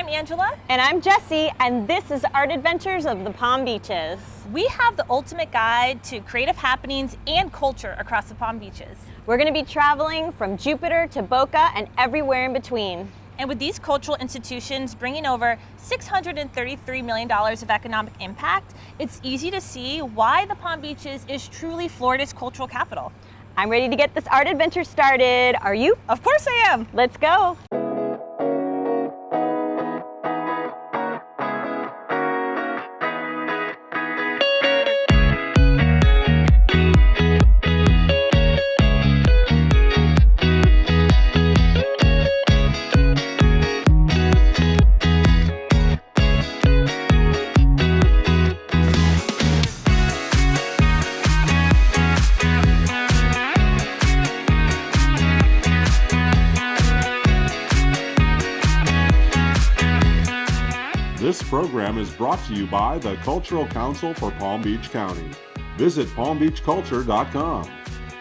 I'm Angela. And I'm Jessie, and this is Art Adventures of the Palm Beaches. We have the ultimate guide to creative happenings and culture across the Palm Beaches. We're going to be traveling from Jupiter to Boca and everywhere in between. And with these cultural institutions bringing over $633 million of economic impact, it's easy to see why the Palm Beaches is truly Florida's cultural capital. I'm ready to get this art adventure started. Are you? Of course I am. Let's go. This program is brought to you by the Cultural Council for Palm Beach County. Visit palmbeachculture.com.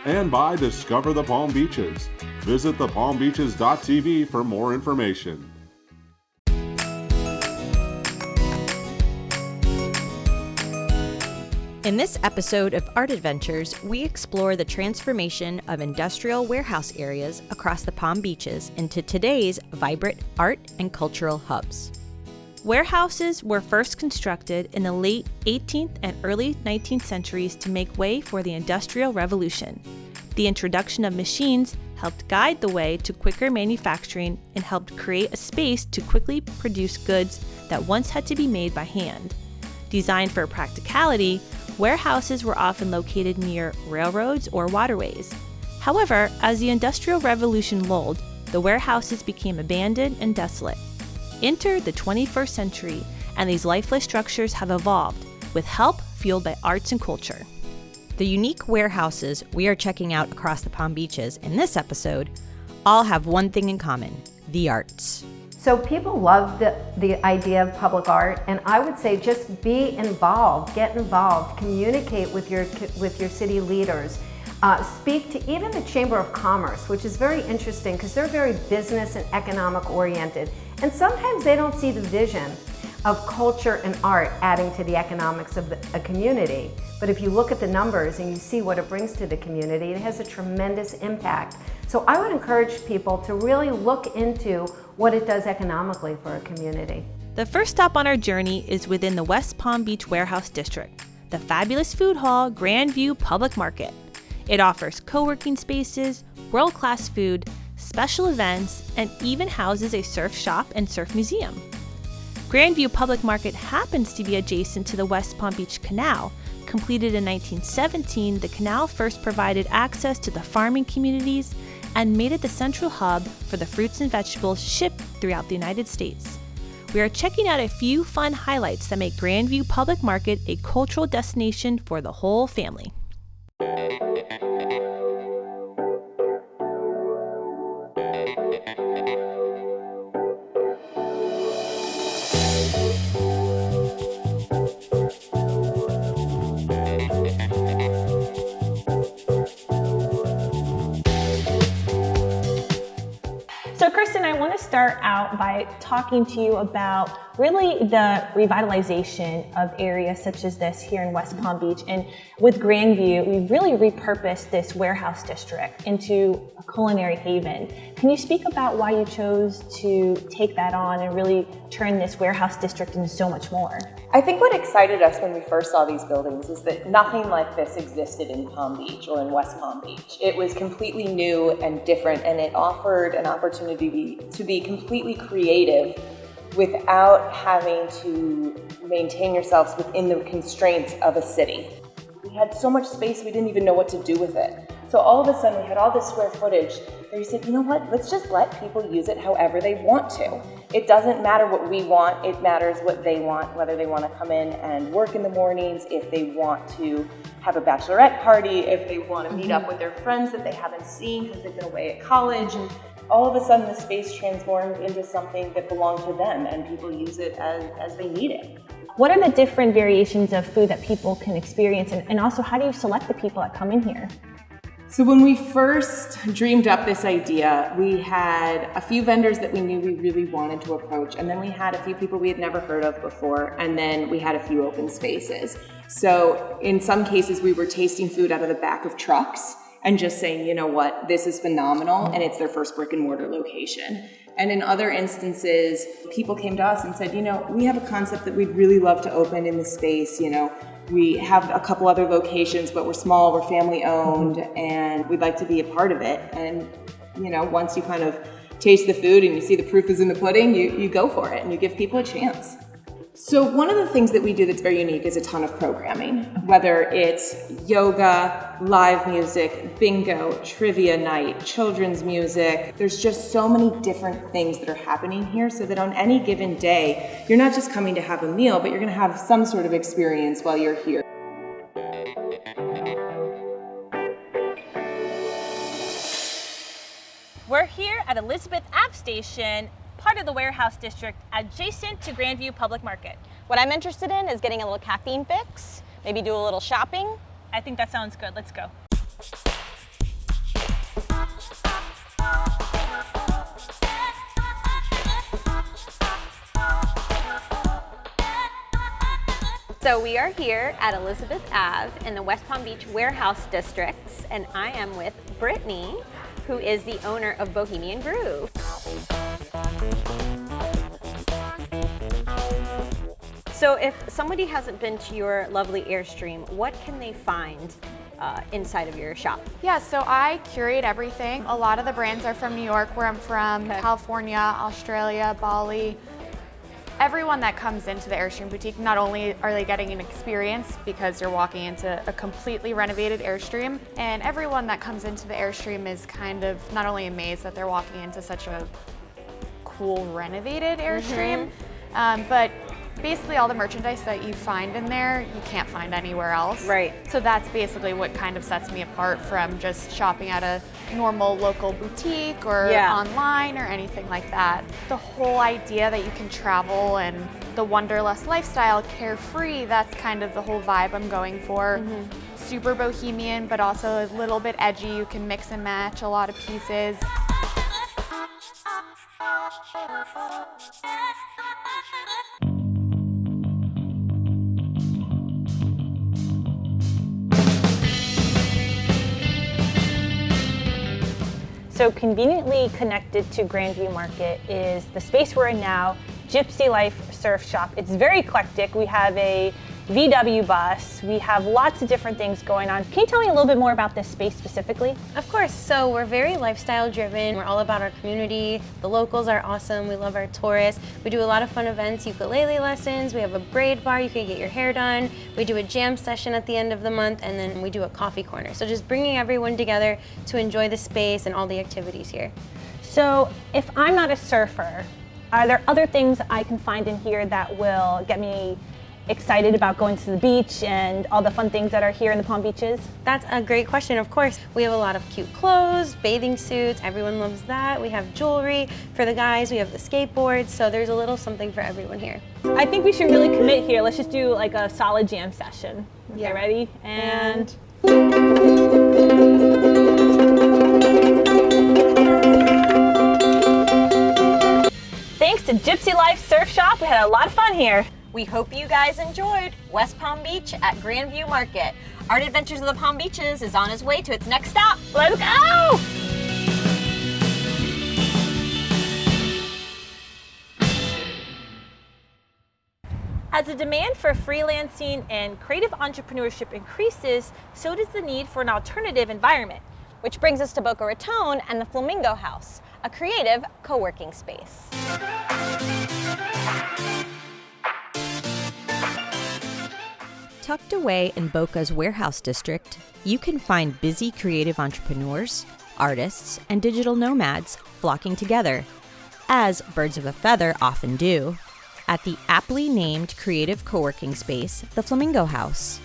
And by Discover the Palm Beaches. Visit thepalmbeaches.tv for more information. In this episode of Art Adventures, we explore the transformation of industrial warehouse areas across the Palm Beaches into today's vibrant art and cultural hubs. Warehouses were first constructed in the late 18th and early 19th centuries to make way for the Industrial Revolution. The introduction of machines helped guide the way to quicker manufacturing and helped create a space to quickly produce goods that once had to be made by hand. Designed for practicality, warehouses were often located near railroads or waterways. However, as the Industrial Revolution lulled, the warehouses became abandoned and desolate. Enter the 21st century, and these lifeless structures have evolved, with help fueled by arts and culture. The unique warehouses we are checking out across the Palm Beaches in this episode all have one thing in common: the arts. So people love the idea of public art, and I would say just be involved, get involved, communicate with your city leaders. Speak to even the Chamber of Commerce, which is very interesting because they're very business and economic oriented. And sometimes they don't see the vision of culture and art adding to the economics of a community. But if you look at the numbers and you see what it brings to the community, it has a tremendous impact. So I would encourage people to really look into what it does economically for a community. The first stop on our journey is within the West Palm Beach Warehouse District, the fabulous food hall Grandview Public Market. It offers co-working spaces, world-class food, special events, and even houses a surf shop and surf museum. Grandview Public Market happens to be adjacent to the West Palm Beach Canal. Completed in 1917, the canal first provided access to the farming communities and made it the central hub for the fruits and vegetables shipped throughout the United States. We are checking out a few fun highlights that make Grandview Public Market a cultural destination for the whole family. So Kristen, I want to start out by talking to you about really the revitalization of areas such as this here in West Palm Beach. And with Grandview, we've really repurposed this warehouse district into a culinary haven. Can you speak about why you chose to take that on and really turn this warehouse district into so much more? I think what excited us when we first saw these buildings is that nothing like this existed in Palm Beach or in West Palm Beach. It was completely new and different, and it offered an opportunity to be completely creative without having to maintain yourselves within the constraints of a city. We had so much space we didn't even know what to do with it. So all of a sudden we had all this square footage where you said, you know what, let's just let people use it however they want to. It doesn't matter what we want, it matters what they want, whether they want to come in and work in the mornings, if they want to have a bachelorette party, if they want to meet up with their friends that they haven't seen because they've been away at college. All of a sudden the space transformed into something that belonged to them and people use it as they need it. What are the different variations of food that people can experience, and also how do you select the people that come in here? So when we first dreamed up this idea, we had a few vendors that we knew we really wanted to approach, and then we had a few people we had never heard of before, and then we had a few open spaces. So in some cases, we were tasting food out of the back of trucks and just saying, you know what, this is phenomenal, and it's their first brick and mortar location. And in other instances, people came to us and said, you know, we have a concept that we'd really love to open in the space, you know. We have a couple other locations, but we're small, we're family owned, and we'd like to be a part of it. And, you know, once you kind of taste the food and you see the proof is in the pudding, you go for it and you give people a chance. So one of the things that we do that's very unique is a ton of programming, whether it's yoga, live music, bingo, trivia night, children's music. There's just so many different things that are happening here so that on any given day, you're not just coming to have a meal, but you're going to have some sort of experience while you're here. We're here at Elizabeth Ave Station, part of the warehouse district adjacent to Grandview Public Market. What I'm interested in is getting a little caffeine fix, maybe do a little shopping. I think that sounds good. Let's go. So we are here at Elizabeth Ave in the West Palm Beach warehouse districts, and I am with Brittany, who is the owner of Bohemian Groove. So if somebody hasn't been to your lovely Airstream, what can they find inside of your shop? Yeah, so I curate everything. A lot of the brands are from New York, where I'm from, California, Australia, Bali. Everyone that comes into the Airstream boutique, not only are they getting an experience because you're walking into a completely renovated Airstream, and everyone that comes into the Airstream is kind of not only amazed that they're walking into such a cool renovated Airstream, but basically all the merchandise that you find in there, you can't find anywhere else. Right. So that's basically what kind of sets me apart from just shopping at a normal local boutique or online or anything like that. The whole idea that you can travel and the wanderlust lifestyle, carefree, that's kind of the whole vibe I'm going for. Super bohemian, but also a little bit edgy. You can mix and match a lot of pieces. So conveniently connected to Grandview Market is the space we're in now, Gypsy Life Surf Shop. It's very eclectic. We have a VW bus. We have lots of different things going on. Can you tell me a little bit more about this space specifically? Of course. So we're very lifestyle driven. We're all about our community. The locals are awesome. We love our tourists. We do a lot of fun events, ukulele lessons. We have a braid bar. You can get your hair done. We do a jam session at the end of the month, and then we do a coffee corner. So just bringing everyone together to enjoy the space and all the activities here. So if I'm not a surfer, are there other things I can find in here that will get me excited about going to the beach and all the fun things that are here in the Palm Beaches? That's a great question. Of course, we have a lot of cute clothes, bathing suits. Everyone loves that. We have jewelry for the guys. We have the skateboards. So there's a little something for everyone here. I think we should really commit here. Let's just do like a solid jam session. Okay, ready? And thanks to Gypsy Life Surf Shop, we had a lot of fun here. We hope you guys enjoyed West Palm Beach at Grandview Market. Art Adventures of the Palm Beaches is on its way to its next stop. Let's go! As the demand for freelancing and creative entrepreneurship increases, so does the need for an alternative environment. Which brings us to Boca Raton and the Flamingo House, a creative co-working space. Tucked away in Boca's warehouse district, you can find busy creative entrepreneurs, artists, and digital nomads flocking together, as birds of a feather often do, at the aptly named creative co-working space, the Flamingo House.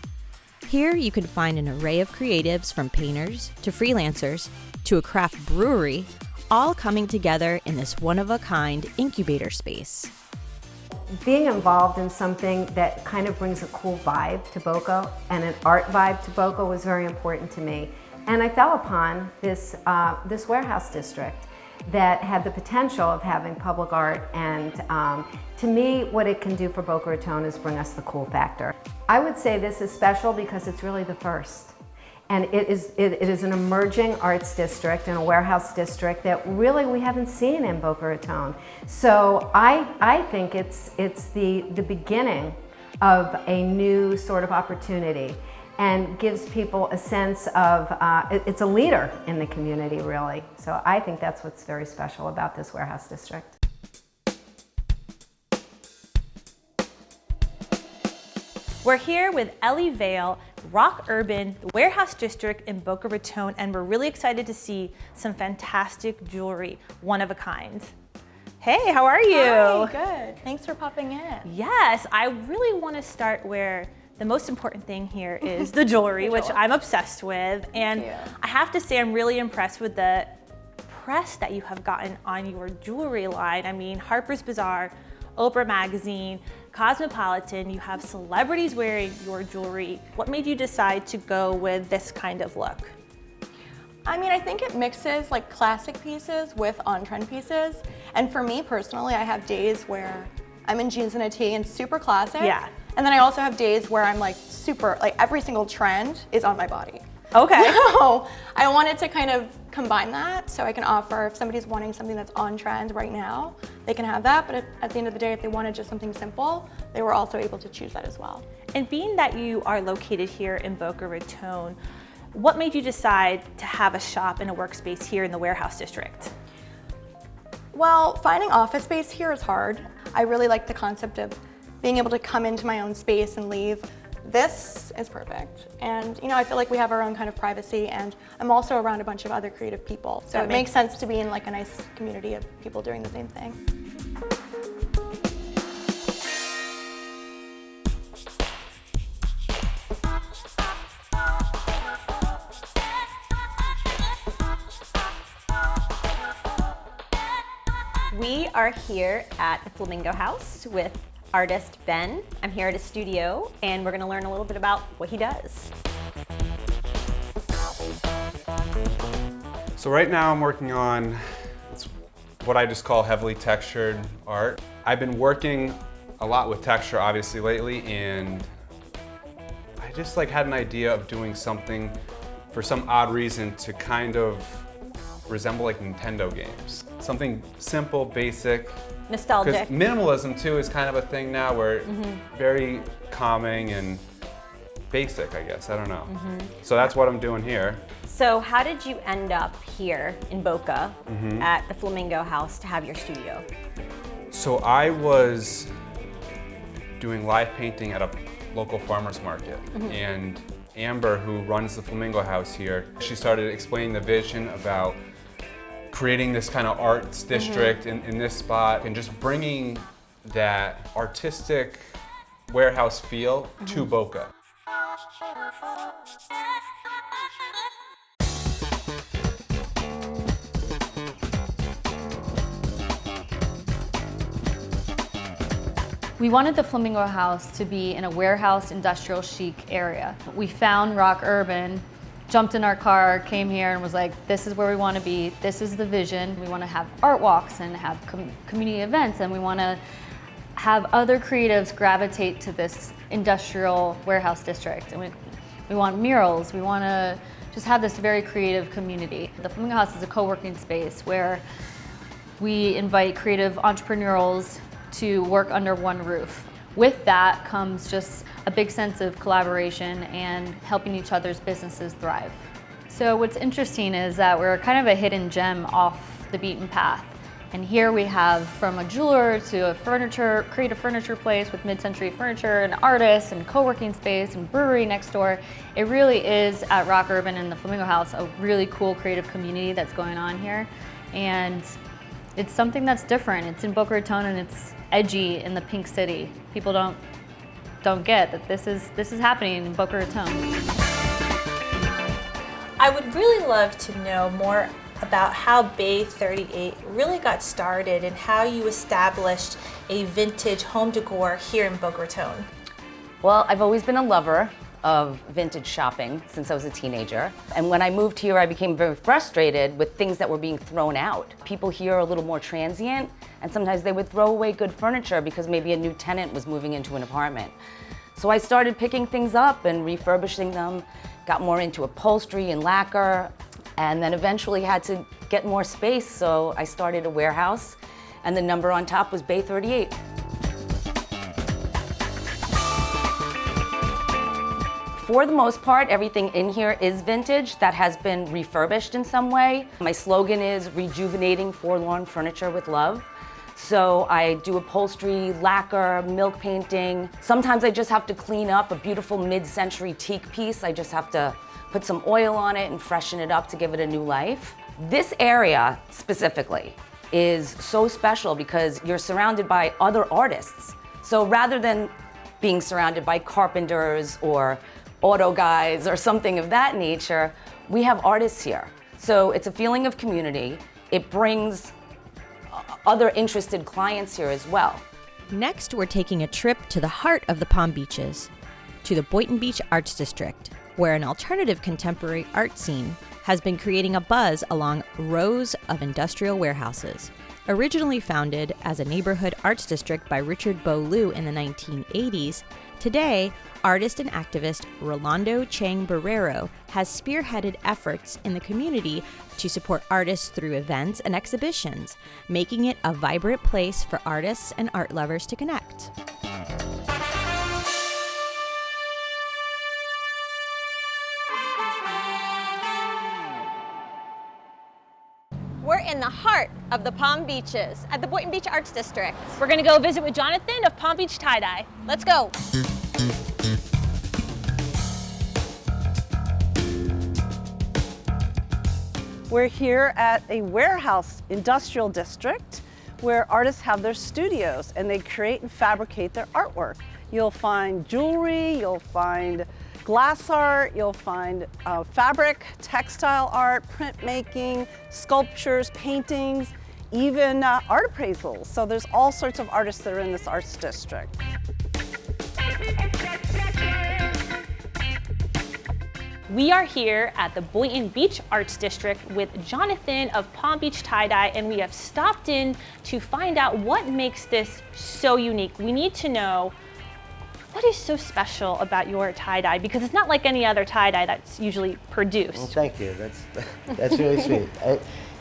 Here you can find an array of creatives from painters to freelancers to a craft brewery, all coming together in this one-of-a-kind incubator space. Being involved in something that kind of brings a cool vibe to Boca and an art vibe to Boca was very important to me. And I fell upon this, this warehouse district that had the potential of having public art, and to me, what it can do for Boca Raton is bring us the cool factor. I would say this is special because it's really the first. And it is an emerging arts district and a warehouse district that really we haven't seen in Boca Raton. So I think it's the beginning of a new sort of opportunity, and gives people a sense of, it's a leader in the community, really. So I think that's what's very special about this warehouse district. We're here with Ellie Vale, Rock Urban, the warehouse district in Boca Raton, and we're really excited to see some fantastic jewelry, one of a kind. Hey, how are you? Hi, good. Thanks for popping in. Yes, I really want to start where the most important thing here is the jewelry, which I'm obsessed with. And I have to say, I'm really impressed with the press that you have gotten on your jewelry line. I mean, Harper's Bazaar, Oprah Magazine, Cosmopolitan, you have celebrities wearing your jewelry. What made you decide to go with this kind of look? I mean, I think it mixes like classic pieces with on-trend pieces. And for me personally, I have days where I'm in jeans and a tee and super classic. Yeah. And then I also have days where I'm like super, like every single trend is on my body. Okay. So I wanted to kind of combine that so I can offer, if somebody's wanting something that's on trend right now, they can have that. But at the end of the day, if they wanted just something simple, they were also able to choose that as well. And being that you are located here in Boca Raton, what made you decide to have a shop and a workspace here in the warehouse district? Well, finding office space here is hard. I really like the concept of being able to come into my own space and leave. This is perfect. And you know, I feel like we have our own kind of privacy, and I'm also around a bunch of other creative people. So it makes sense to be in like a nice community of people doing the same thing. We are here at the Flamingo House with artist Ben. I'm here at his studio, and we're gonna learn a little bit about what he does. So right now I'm working on what I just call heavily textured art. I've been working a lot with texture obviously lately, and I just like had an idea of doing something for some odd reason to kind of resemble like Nintendo games. Something simple, basic. Nostalgic. Because minimalism too is kind of a thing now where very calming and basic, I guess, I don't know. So that's what I'm doing here. So how did you end up here in Boca at the Flamingo House to have your studio? So I was doing live painting at a local farmer's market, and Amber, who runs the Flamingo House here, she started explaining the vision about creating this kind of arts district in this spot and just bringing that artistic warehouse feel to Boca. We wanted the Flamingo House to be in a warehouse industrial chic area. We found Rock Urban, jumped in our car, came here and was like, this is where we want to be, this is the vision. We want to have art walks and have community events, and we want to have other creatives gravitate to this industrial warehouse district. And we want murals, we want to just have this very creative community. The Flamingo House is a co-working space where we invite creative entrepreneurs to work under one roof. With that comes just a big sense of collaboration and helping each other's businesses thrive. So what's interesting is that we're kind of a hidden gem off the beaten path. And here we have from a jeweler to a creative furniture place with mid-century furniture and artists and co-working space and brewery next door. It really is at Rock Urban and the Flamingo House a really cool creative community that's going on here. And it's something that's different. It's in Boca Raton and it's edgy in the Pink City. People don't get that this is happening in Boca Raton. I would really love to know more about how Bay 38 really got started and how you established a vintage home decor here in Boca Raton. Well, I've always been a lover of vintage shopping since I was a teenager. And when I moved here, I became very frustrated with things that were being thrown out. People here are a little more transient, and sometimes they would throw away good furniture because maybe a new tenant was moving into an apartment. So I started picking things up and refurbishing them, got more into upholstery and lacquer, and then eventually had to get more space, so I started a warehouse, and the number on top was Bay 38. For the most part, everything in here is vintage that has been refurbished in some way. My slogan is rejuvenating forlorn furniture with love. So I do upholstery, lacquer, milk painting. Sometimes I just have to clean up a beautiful mid-century teak piece. I just have to put some oil on it and freshen it up to give it a new life. This area specifically is so special because you're surrounded by other artists. So rather than being surrounded by carpenters or auto guys or something of that nature, we have artists here. So it's a feeling of community. It brings other interested clients here as well. Next, we're taking a trip to the heart of the Palm Beaches, to the Boynton Beach Arts District, where an alternative contemporary art scene has been creating a buzz along rows of industrial warehouses. Originally founded as a neighborhood arts district by Richard Beaulieu in the 1980s, today, artist and activist Rolando Chang Barrero has spearheaded efforts in the community to support artists through events and exhibitions, making it a vibrant place for artists and art lovers to connect. We're in the heart of the Palm Beaches at the Boynton Beach Arts District. We're gonna go visit with Jonathan of Palm Beach Tie-Dye. Let's go. We're here at a warehouse industrial district where artists have their studios and they create and fabricate their artwork. You'll find jewelry, you'll find glass art, you'll find fabric, textile art, printmaking, sculptures, paintings, even art appraisals. So there's all sorts of artists that are in this arts district. We are here at the Boynton Beach Arts District with Jonathan of Palm Beach Tie-Dye, and we have stopped in to find out what makes this so unique. We need to know what is so special about your tie-dye, because it's not like any other tie-dye that's usually produced. Well, thank you. That's really sweet.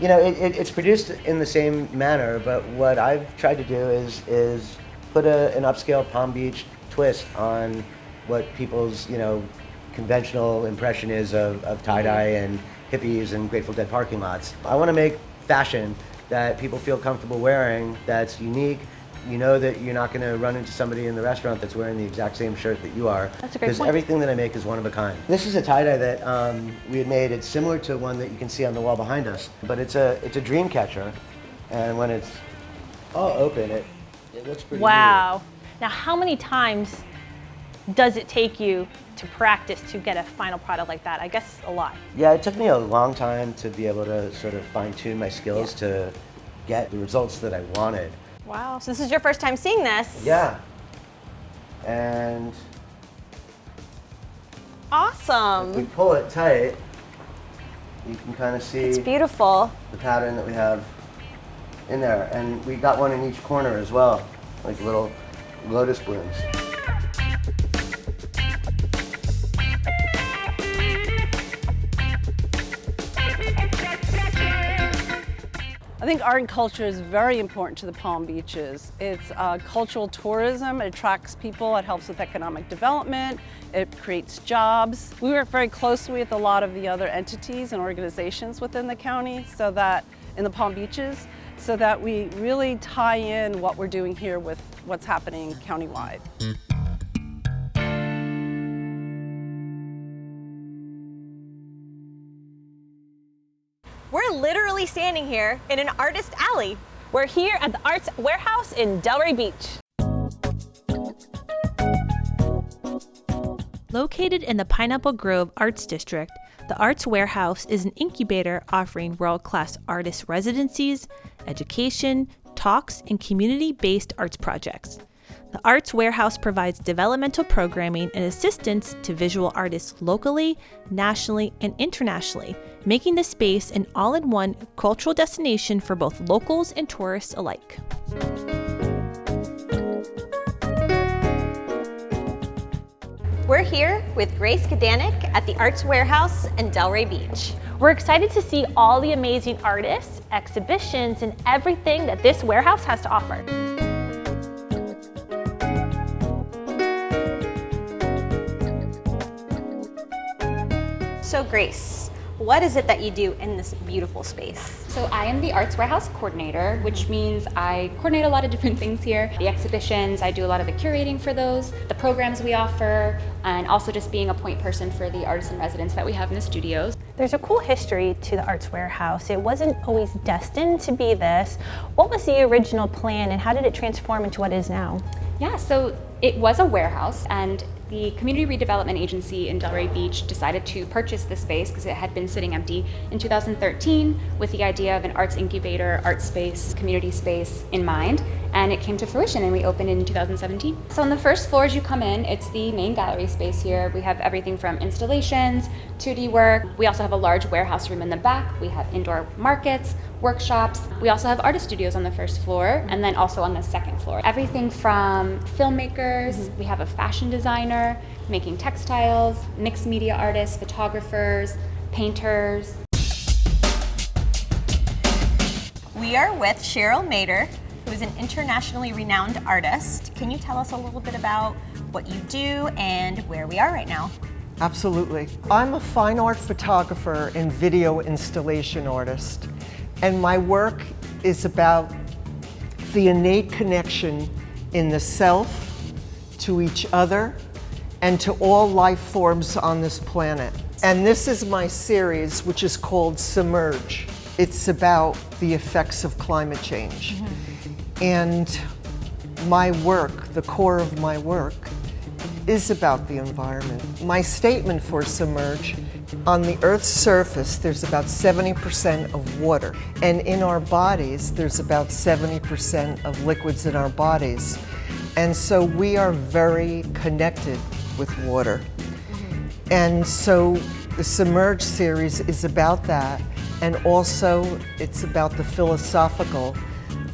It's produced in the same manner, but what I've tried to do is put an upscale Palm Beach twist on what people's conventional impression is of tie-dye and hippies and Grateful Dead parking lots. I want to make fashion that people feel comfortable wearing, that's unique. You know that you're not going to run into somebody in the restaurant that's wearing the exact same shirt that you are. That's a great point. Because everything that I make is one of a kind. This is a tie-dye that we had made. It's similar to one that you can see on the wall behind us, but it's a dream catcher, and when it's all open, it looks pretty Wow. Neat. Now, how many times does it take you to practice to get a final product like that? I guess a lot. Yeah, it took me a long time to be able to sort of fine-tune my skills to get the results that I wanted. Wow, so this is your first time seeing this? Yeah. And awesome. If we pull it tight, you can kind of see it's beautiful. The pattern that we have in there. And we got one in each corner as well, like little lotus blooms. I think art and culture is very important to the Palm Beaches. It's cultural tourism, it attracts people, it helps with economic development, it creates jobs. We work very closely with a lot of the other entities and organizations within the county, so that in the Palm Beaches, so that we really tie in what we're doing here with what's happening countywide. We're literally standing here in an artist alley. We're here at the Arts Warehouse in Delray Beach. Located in the Pineapple Grove Arts District, the Arts Warehouse is an incubator offering world-class artist residencies, education, talks, and community-based arts projects. The Arts Warehouse provides developmental programming and assistance to visual artists locally, nationally, and internationally, making the space an all-in-one cultural destination for both locals and tourists alike. We're here with Grace Kadanik at the Arts Warehouse in Delray Beach. We're excited to see all the amazing artists, exhibitions, and everything that this warehouse has to offer. So Grace, what is it that you do in this beautiful space? So I am the Arts Warehouse Coordinator, which means I coordinate a lot of different things here. The exhibitions, I do a lot of the curating for those, the programs we offer, and also just being a point person for the artists and residents that we have in the studios. There's a cool history to the Arts Warehouse. It wasn't always destined to be this. What was the original plan and how did it transform into what it is now? Yeah, so it was a warehouse, and the Community Redevelopment Agency in Delray Beach decided to purchase the space because it had been sitting empty in 2013 with the idea of an arts incubator, art space, community space in mind. And it came to fruition and we opened in 2017. So on the first floor as you come in, it's the main gallery space here. We have everything from installations, 2D work. We also have a large warehouse room in the back. We have indoor markets, workshops. We also have artist studios on the first floor and then also on the second floor. Everything from filmmakers, we have a fashion designer, making textiles, mixed media artists, photographers, painters. We are with Cheryl Mader, who is an internationally renowned artist. Can you tell us a little bit about what you do and where we are right now? Absolutely. I'm a fine art photographer and video installation artist, and my work is about the innate connection in the self, to each other, and to all life forms on this planet. And this is my series, which is called Submerge. It's about the effects of climate change. And my work, the core of my work, is about the environment. My statement for Submerge, on the Earth's surface, there's about 70% of water. And in our bodies, there's about 70% of liquids in our bodies. And so we are very connected with water. And so the Submerge series is about that. And also it's about the philosophical,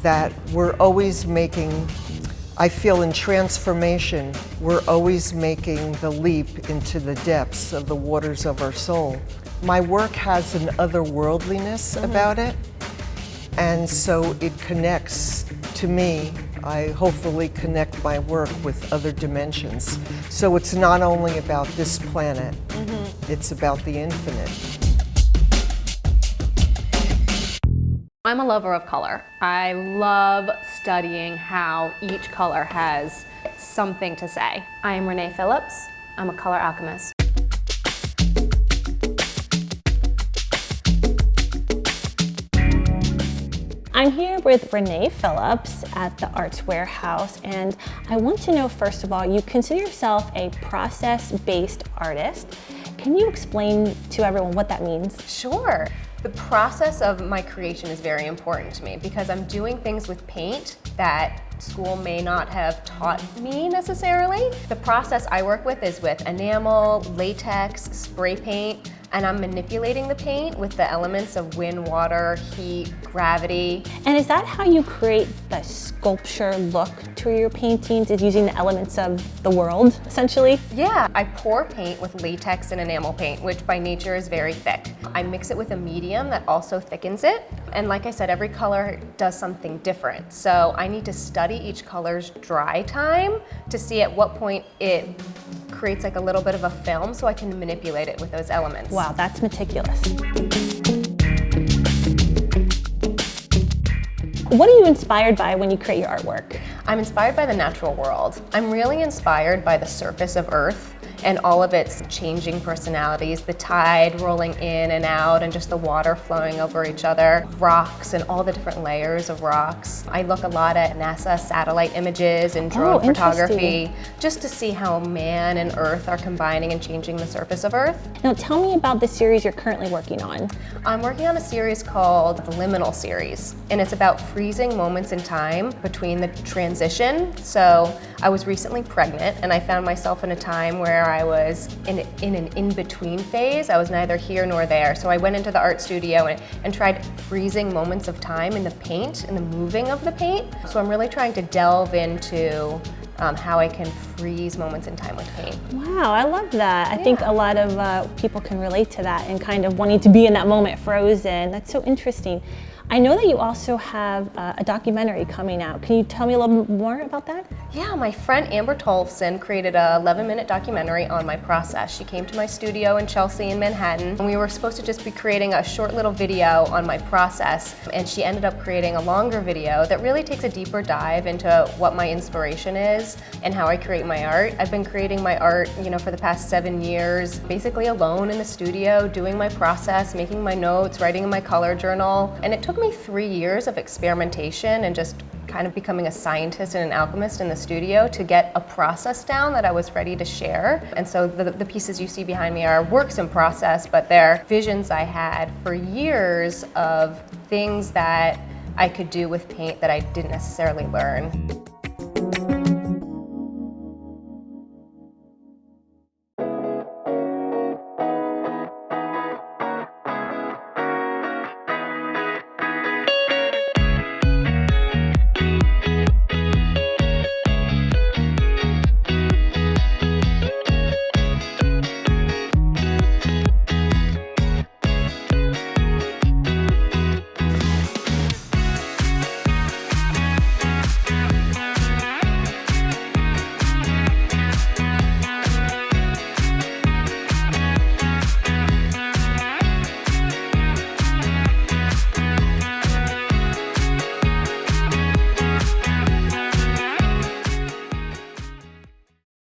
that we're always making, I feel in transformation, we're always making the leap into the depths of the waters of our soul. My work has an otherworldliness about it, and so it connects to me. I hopefully connect my work with other dimensions. So it's not only about this planet, it's about the infinite. I'm a lover of color. I love studying how each color has something to say. I am Renee Phillips. I'm a color alchemist. I'm here with Renee Phillips at the Arts Warehouse, and I want to know, first of all, you consider yourself a process-based artist. Can you explain to everyone what that means? Sure. The process of my creation is very important to me because I'm doing things with paint that school may not have taught me necessarily. The process I work with is with enamel, latex, spray paint, and I'm manipulating the paint with the elements of wind, water, heat, gravity. And is that how you create the sculpture look to your paintings, is using the elements of the world, essentially? Yeah, I pour paint with latex and enamel paint, which by nature is very thick. I mix it with a medium that also thickens it. And like I said, every color does something different. So I need to study each color's dry time to see at what point it creates like a little bit of a film so I can manipulate it with those elements. Wow, that's meticulous. What are you inspired by when you create your artwork? I'm inspired by the natural world. I'm really inspired by the surface of Earth and all of its changing personalities, the tide rolling in and out and just the water flowing over each other, rocks and all the different layers of rocks. I look a lot at NASA satellite images and drone photography just to see how man and Earth are combining and changing the surface of Earth. Now tell me about the series you're currently working on. I'm working on a series called the Liminal Series, and it's about freezing moments in time between the transition. So I was recently pregnant and I found myself in a time where I was in an in-between phase. I was neither here nor there. So I went into the art studio and tried freezing moments of time in the paint and the moving of the paint. So I'm really trying to delve into how I can freeze moments in time with paint. Wow, I love that. I think a lot of people can relate to that and kind of wanting to be in that moment frozen. That's so interesting. I know that you also have a documentary coming out. Can you tell me a little more about that? Yeah, my friend Amber Tolfson created a 11-minute documentary on my process. She came to my studio in Chelsea in Manhattan, and we were supposed to just be creating a short little video on my process, and she ended up creating a longer video that really takes a deeper dive into what my inspiration is and how I create my art. I've been creating my art, for the past 7 years, basically alone in the studio, doing my process, making my notes, writing in my color journal, and it took me 3 years of experimentation and just kind of becoming a scientist and an alchemist in the studio to get a process down that I was ready to share. And so the pieces you see behind me are works in process, but they're visions I had for years of things that I could do with paint that I didn't necessarily learn.